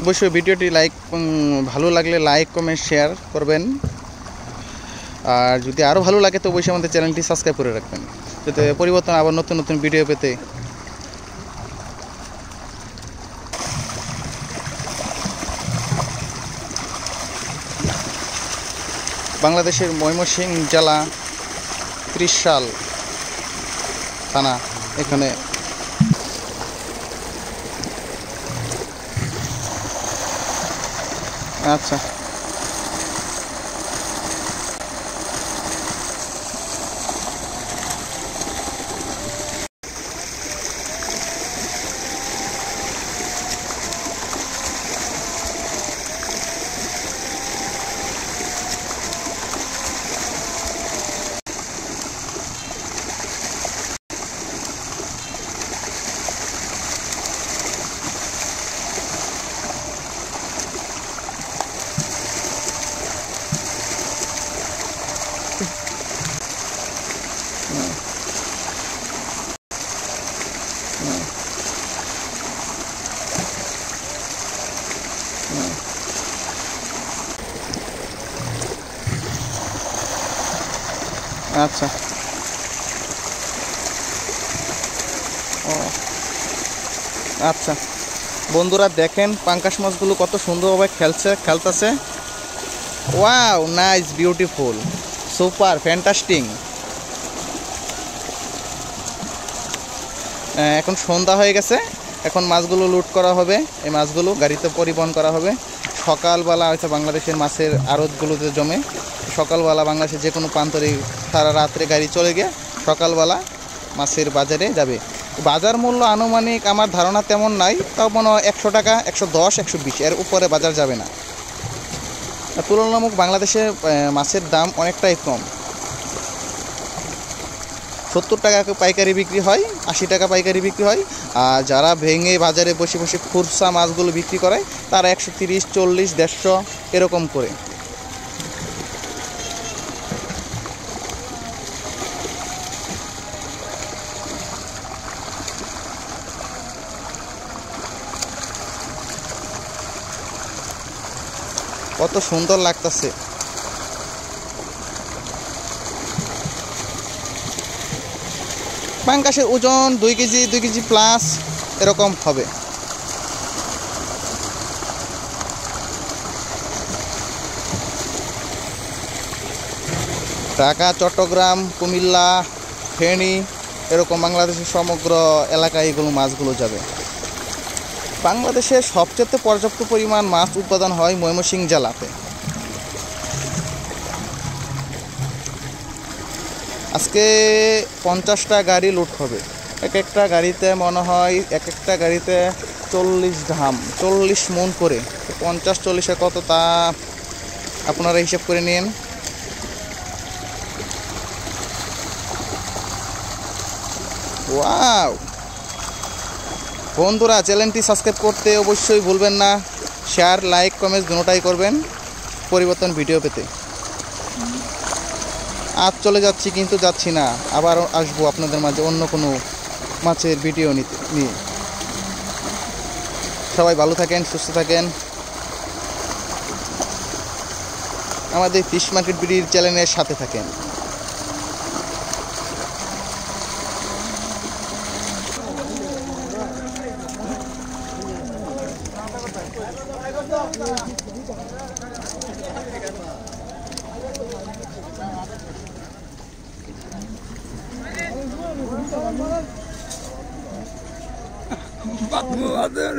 অবশ্যই ভিডিওটি ভালো লাগলে লাইক কমেন্ট শেয়ার করবেন। আর যদি আরও ভালো লাগে তো অবশ্যই আমাদের চ্যানেলটি সাবস্ক্রাইব করে রাখবেন, যাতে পরিবর্তন আবার নতুন নতুন ভিডিও পেতে। বাংলাদেশের ময়মনসিংহ জেলা ত্রিশাল থানা, এখানে আচ্ছা আচ্ছা ও আচ্ছা বন্ধুরা দেখেন পাঙ্কাশ মাছগুলো কত সুন্দরভাবে খেলতেছে। Wow, nice, beautiful, super, fantastic. এখন সন্ধ্যা হয়ে গেছে, এখন মাছগুলো লুট করা হবে। এই মাছগুলো গাড়িতে পরিবহন করা হবে। সকালবেলা হয়তো বাংলাদেশের মাছের আড়তগুলোতে জমে, সকালবেলা বাংলাদেশের যে কোনো প্রান্তরে সারা রাত্রে গাড়ি চলে গিয়ে সকালবেলা মাছের বাজারে যাবে। বাজার মূল্য আনুমানিক আমার ধারণা তেমন নাই, তাও মনে হয় 100 টাকা, 110, 120 এর উপরে বাজার যাবে না। তুলনামূলক বাংলাদেশে মাছের দাম অনেকটাই কম। 70 টাকা পাইকারি বিক্রি হয়, 80 টাকা পাইকারি বিক্রি হয়। আর যারা ভেঙে বাজারে বসে বসে খুচরা মাছগুলো বিক্রি করায় তারা 130, 40, 150 এরকম করে। কত সুন্দর লাগতেছে। পাঙ্কাশের ওজন 2 কেজি প্লাস এরকম হবে। ঢাকা, চট্টগ্রাম, কুমিল্লা, ফেনী এরকম বাংলাদেশের সমগ্র এলাকায় এগুলো মাছগুলো যাবে। বাংলাদেশের সবচেয়ে পর্যাপ্ত পরিমাণ মাছ উৎপাদন হয় ময়মনসিংহ জেলাতে। আজকে 50টা গাড়ি লুট হবে। এক একটা গাড়িতে মনে হয় এক একটা গাড়িতে 40 মণ করে। 50-40 কত তা আপনারা হিসাব করে নিন। ওয়াও বন্ধুরা, চ্যানেলটি সাবস্ক্রাইব করতে অবশ্যই ভুলবেন না। শেয়ার, লাইক, কমেন্ট দুটোটাই করবেন পরিবর্তন ভিডিও পেতে। আজ চলে যাচ্ছি, কিন্তু যাচ্ছি না, আবার আসবো আপনাদের মাঝে অন্য কোনো মাছের ভিডিও নিয়ে। সবাই ভালো থাকেন, সুস্থ থাকেন। আমাদের ফিশ মার্কেট বিডির চ্যানেলের সাথে থাকেন। Mother.